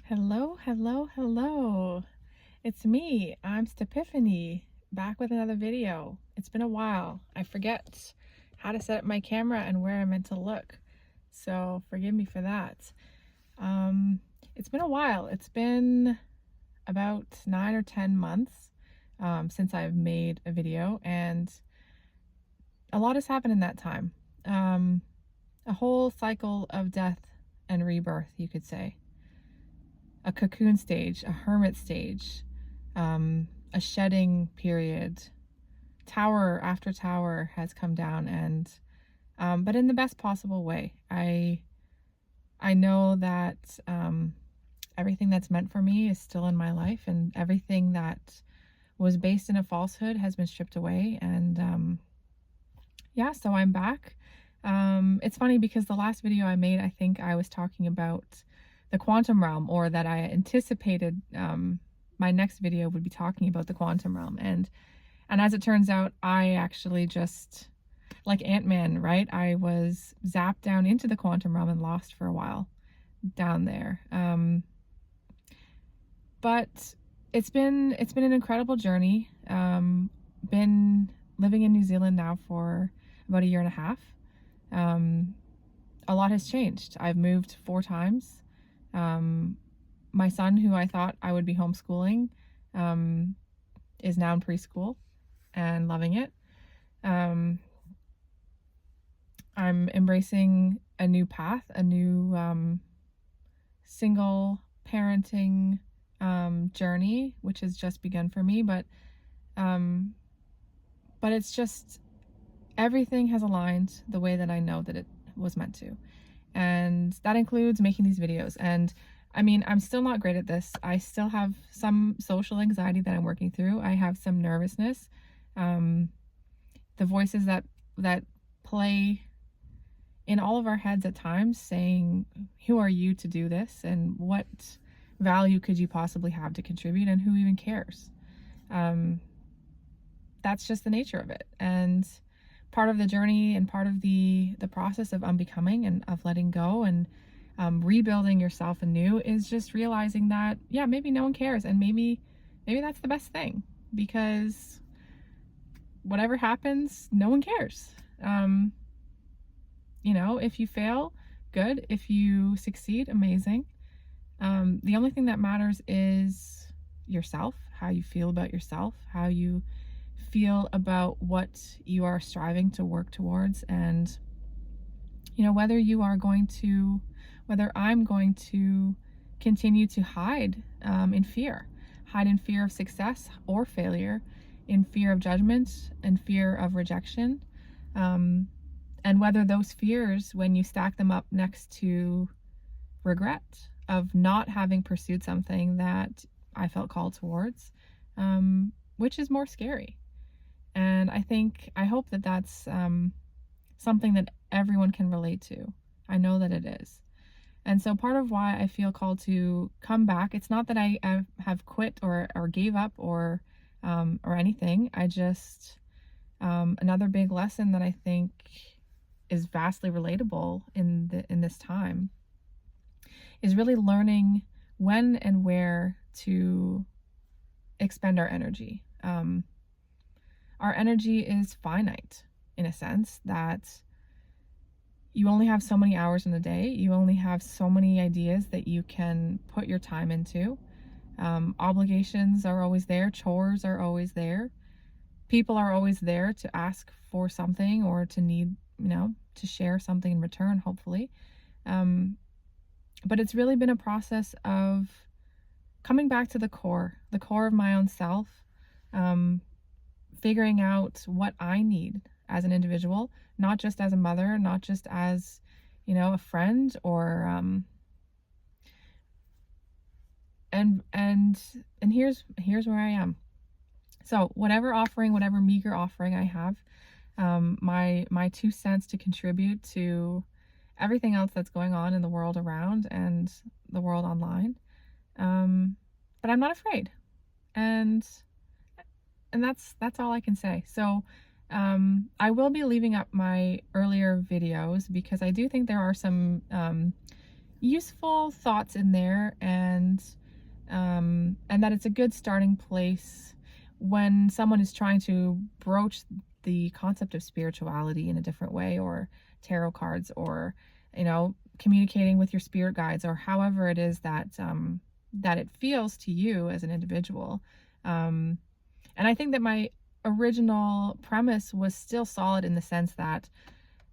Hello, hello, hello. It's me. I'm Stephanie, back with another video. It's been a while. I forget how to set up my camera and where I'm meant to look, so forgive me for that. Um, it's been a while. It's been about 9 or 10 months since I've made a video, and a lot has happened in that time. A whole cycle of death and rebirth, you could say. A cocoon stage, a hermit stage, a shedding period. Tower after tower has come down, and but in the best possible way. I know that everything that's meant for me is still in my life, and everything that was based in a falsehood has been stripped away. And yeah, so I'm back. It's funny because the last video I made, I think I was talking about the quantum realm, or that I anticipated my next video would be talking about the quantum realm. And as it turns out, I actually just, like Ant-Man, right? I was zapped down into the quantum realm and lost for a while down there. But it's been an incredible journey. Been living in New Zealand now for about a year and a half. A lot has changed. I've moved 4 times. My son, who I thought I would be homeschooling, is now in preschool and loving it. I'm embracing a new path, a new single parenting journey, which has just begun for me. But it's just, everything has aligned the way that I know that it was meant to. And that includes making these videos. And I mean, I'm still not great at this. I still have some social anxiety that I'm working through. I have some nervousness. The voices that play in all of our heads at times saying, who are you to do this? And what value could you possibly have to contribute? And who even cares? That's just the nature of it. And part of the journey and part of the process of unbecoming and of letting go and rebuilding yourself anew is just realizing that, yeah, maybe no one cares, and maybe that's the best thing, because whatever happens, no one cares. You know, if you fail, good. If you succeed, amazing. The only thing that matters is yourself, how you feel about yourself, how you feel about what you are striving to work towards. And you know, whether I'm going to continue to hide in fear of success or failure, in fear of judgment and fear of rejection, and whether those fears, when you stack them up next to regret of not having pursued something that I felt called towards, which is more scary. And I hope that that's something that everyone can relate to. I know that it is. And so part of why I feel called to come back, it's not that I have quit or gave up or anything. I just, another big lesson that I think is vastly relatable in this time is really learning when and where to expend our energy. Our energy is finite, in a sense that you only have so many hours in the day. You only have so many ideas that you can put your time into. Obligations are always there. Chores are always there. People are always there to ask for something or to need, to share something in return, hopefully. But it's really been a process of coming back to the core of my own self, figuring out what I need as an individual, not just as a mother, not just as, a friend, or and here's where I am. So whatever meager offering I have, my 2 cents to contribute to everything else that's going on in the world around and the world online. But I'm not afraid. And that's all I can say. So I will be leaving up my earlier videos because I do think there are some useful thoughts in there, and that it's a good starting place when someone is trying to broach the concept of spirituality in a different way, or tarot cards, or communicating with your spirit guides, or however it is that that it feels to you as an individual. And I think that my original premise was still solid, in the sense that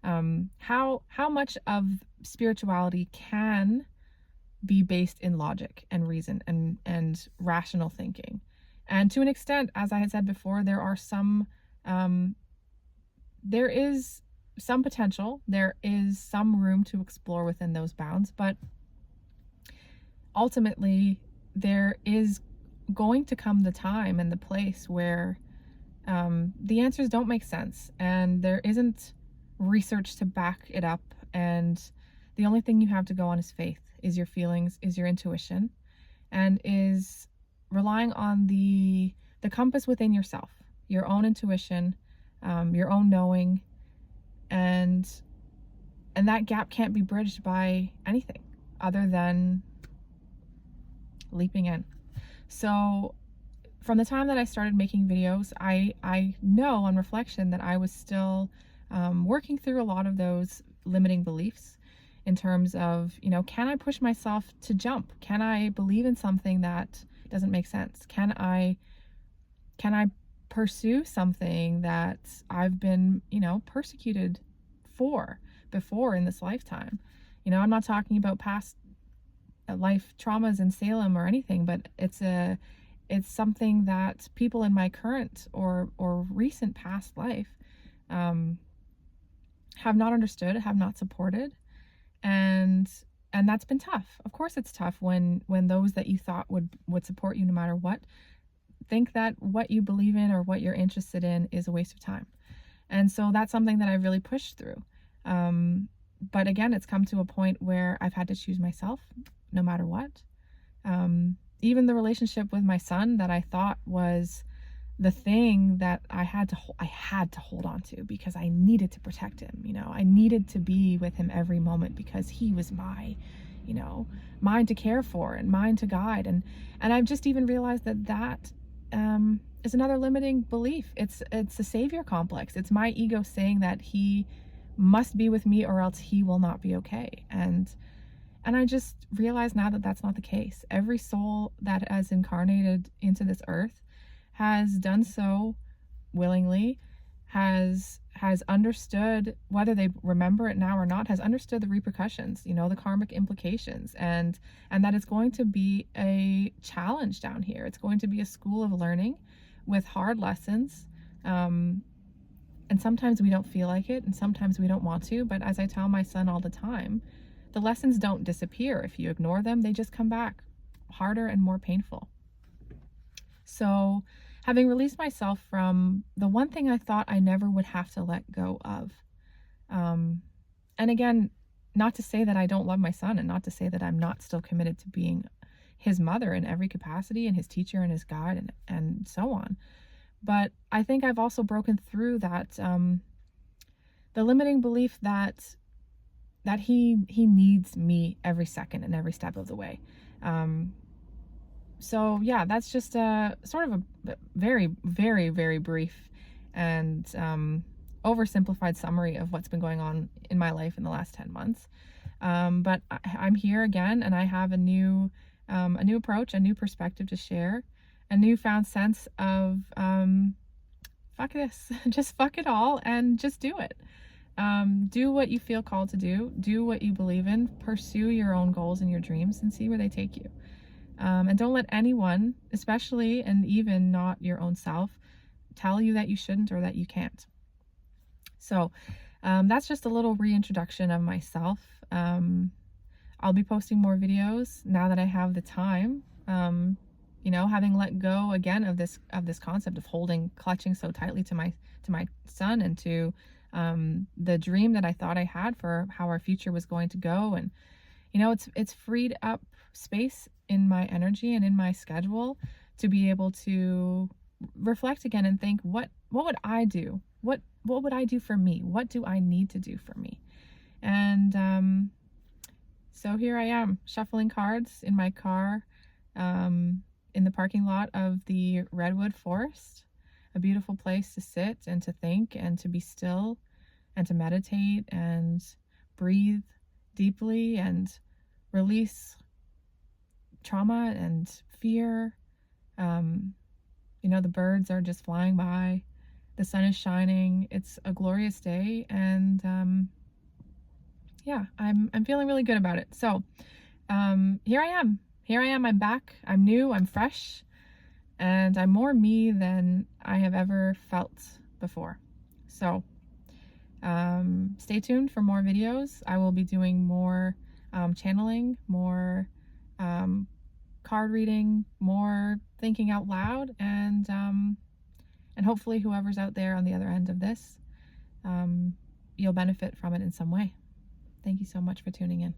how much of spirituality can be based in logic and reason and rational thinking. And to an extent, as I had said before, there is some potential, there is some room to explore within those bounds, but ultimately there is going to come the time and the place where the answers don't make sense, and there isn't research to back it up, and the only thing you have to go on is faith, is your feelings, is your intuition, and is relying on the compass within yourself, your own intuition, your own knowing, and that gap can't be bridged by anything other than leaping in. So from the time that I started making videos, I know on reflection that I was still working through a lot of those limiting beliefs, in terms of, can I push myself to jump? Can I believe in something that doesn't make sense? Can I pursue something that I've been, persecuted for before in this lifetime? I'm not talking about past life traumas in Salem or anything, but it's something that people in my current or recent past life have not understood, have not supported, and that's been tough. Of course it's tough when those that you thought would support you no matter what think that what you believe in or what you're interested in is a waste of time. And so that's something that I've really pushed through. But again, it's come to a point where I've had to choose myself no matter what. Even the relationship with my son that I thought was the thing that I had to hold on to, because I needed to protect him. I needed to be with him every moment, because he was my, mine to care for and mine to guide. And I've just even realized that is another limiting belief. It's a savior complex. It's my ego saying that he must be with me or else he will not be okay. And I just realize now that that's not the case. Every soul that has incarnated into this earth has done so willingly, has understood, whether they remember it now or not, has understood the repercussions, the karmic implications, and that it's going to be a challenge down here. It's going to be a school of learning with hard lessons. And sometimes we don't feel like it, and sometimes we don't want to, but as I tell my son all the time, the lessons don't disappear. If you ignore them, they just come back harder and more painful. So having released myself from the one thing I thought I never would have to let go of, and again, not to say that I don't love my son, and not to say that I'm not still committed to being his mother in every capacity, and his teacher and his guide, and so on. But I think I've also broken through that, the limiting belief that he needs me every second and every step of the way. So yeah, that's just a sort of a very, very, very brief and oversimplified summary of what's been going on in my life in the last 10 months. But I'm here again, and I have a new approach, a new perspective to share, a newfound sense of fuck this, just fuck it all and just do it. Do what you feel called to do what you believe in, pursue your own goals and your dreams, and see where they take you. And don't let anyone, especially and even not your own self, tell you that you shouldn't or that you can't. So that's just a little reintroduction of myself. I'll be posting more videos now that I have the time. Having let go again of this concept of clutching so tightly to my son, and to the dream that I thought I had for how our future was going to go. And it's freed up space in my energy and in my schedule to be able to reflect again and think, what would I do? What would I do for me? What do I need to do for me? And So here I am, shuffling cards in my car in the parking lot of the Redwood Forest, a beautiful place to sit and to think and to be still and to meditate and breathe deeply and release trauma and fear. You know, the birds are just flying by. The sun is shining. It's a glorious day, and yeah, I'm feeling really good about it. So here I am. Here I am. I'm back. I'm new. I'm fresh, and I'm more me than I have ever felt before. So stay tuned for more videos. I will be doing more channeling, more card reading, more thinking out loud, and hopefully whoever's out there on the other end of this, you'll benefit from it in some way. Thank you so much for tuning in.